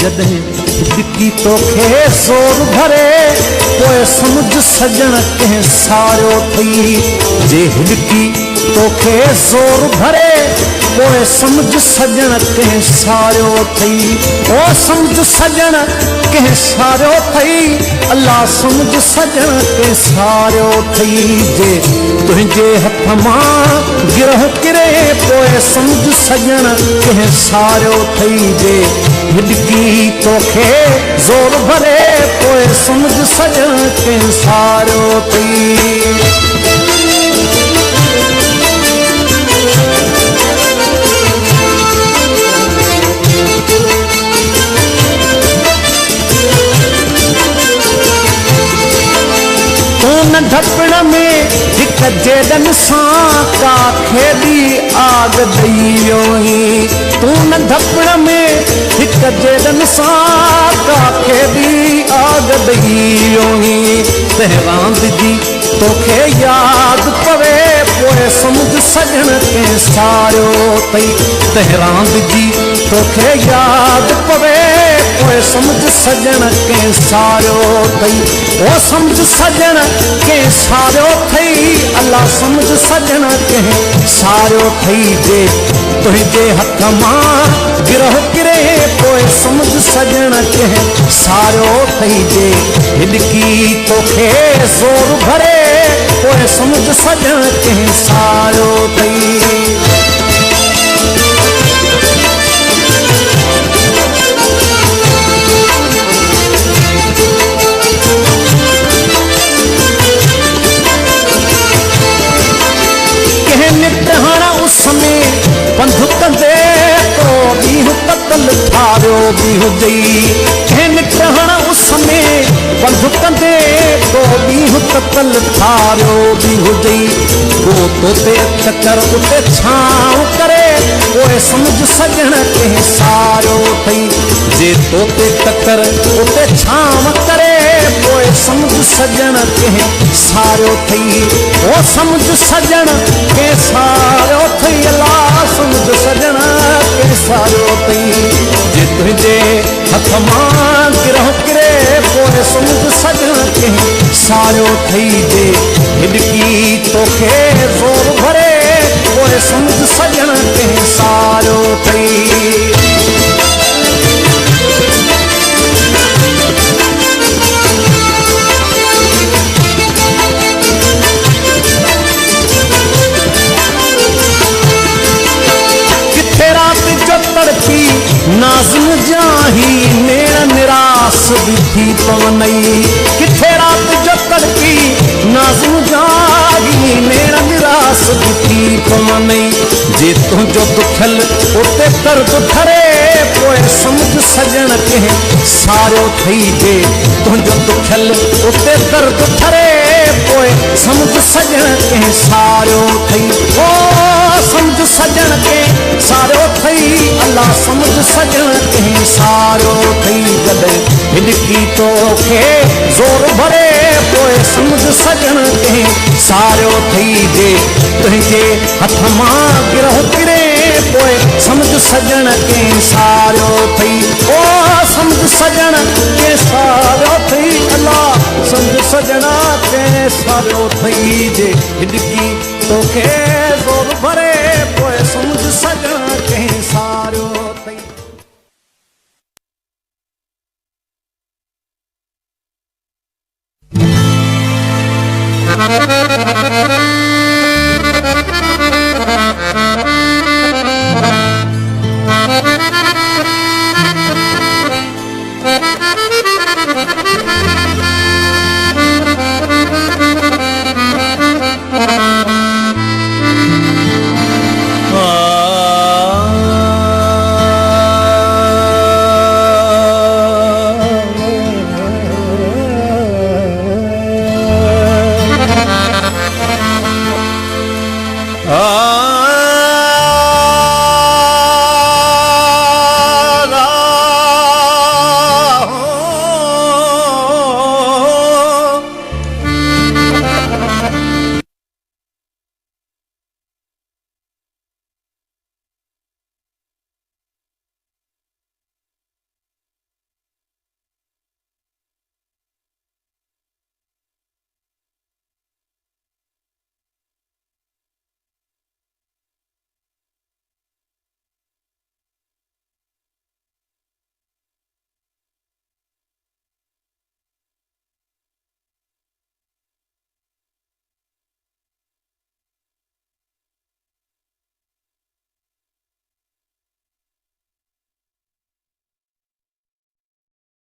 जॾहिं हिॾकी तोखे ज़ोर भरे पोइ सम्झ सजण कंहिं सारियो थई। जे हिॾकी तोखे ज़ोर भरे पोइ सम्झ सजण कंहिं सारियो थई। ओ सम्झ सजण कंहिं सारियो थई, अल्लाह सम्झ सजण कंहिं सारियो थई। जे तुंहिंजे हथ मां गिरह किरे पोइ सम्झ सजण कंहिं सारियो थई। जे हिॾकी तोखे ज़ोर भरे पोइ सम्झ सजण कंहिं सारियो थई। नंढपण में हिक जेडन सां काखे बि आग ॾेई वियो हुई। तूं नंढपण में हिक जेडन सां काखे बि आग ॾेई वियो हुई। तंहिं रांदि जी तोखे यादि पवे पोइ सम्झ सजण कंहिं सारियो अथई। तंहिं रांदि जी तोखे यादि पवे पोइ सम्झ सजण कंहिं सारियो अथई। ओ सम्झ सजण कंहिं सारियो अथई, अल्लाह सम्झ सजण कंहिं सारियो अथई। जे तुंहिंजे हथ मां गिरह किरे पोइ सम्झ सजण कंहिं सारियो अथई। जे हिॾकी तोखे ज़ोर भरे पोइ सम्झ सजण कंहिं सारियो अथई। बंधु कंदे तो बीहु कतल ठारियो बि हुजई। कंहिं निकरण उस में बंधु कंदे तो बीहु कतल ठारियो बि हुजई। वो तोते चकर उते छांव करे पोइ सम्झ सजण कंहिं सारियो अथई। जे तोते चकर उते छांव करे पोइ सम्झ सजण कंहिं सारियो अथई। ओ सम्झ सजण कंहिं सारियो अथई, अल्लाह सम्झ सजण कंहिं सारियो अथई। जे तुंहिंजे हथ मां गिरह किरे पोइ सम्झ सजण कंहिं सारियो अथई। जे हिॾकी तोखे ज़ोर भरे पोइ सम्झ सजण कंहिं सारियो अथई। नाज़िम जाही नेण निरास बिठी पवनई। किथे रात जो तड़की नाज़िम जाही नेण निरास बिठी पवनई। जे तुंहिंजो दुखल उते दर्द ठरे पोइ सम्झ सजण कंहिं सारियो अथई। जे तुंहिंजो दुखल उते दर्द ठरे पोइ सम्झ सजण कंहिं सारियो अथई। ओ सम्झ सजण कंहिं सारियो अथई, अल्लाह सम्झ सजण कंहिं सारियो अथई। जॾहिं हिॾकी तोखे ज़ोर भरे पोइ सम्झ सजण कंहिं सारियो अथई। जे तुंहिंजे हथ मां गिरह किरे पोइ सम्झ सजण कंहिं सारियो अथई। ओ सम्झ सजण कंहिं सारियो अथई, अल्लाह सम्झ सजण कंहिं सारियो अथई। जे हिॾकी तोखे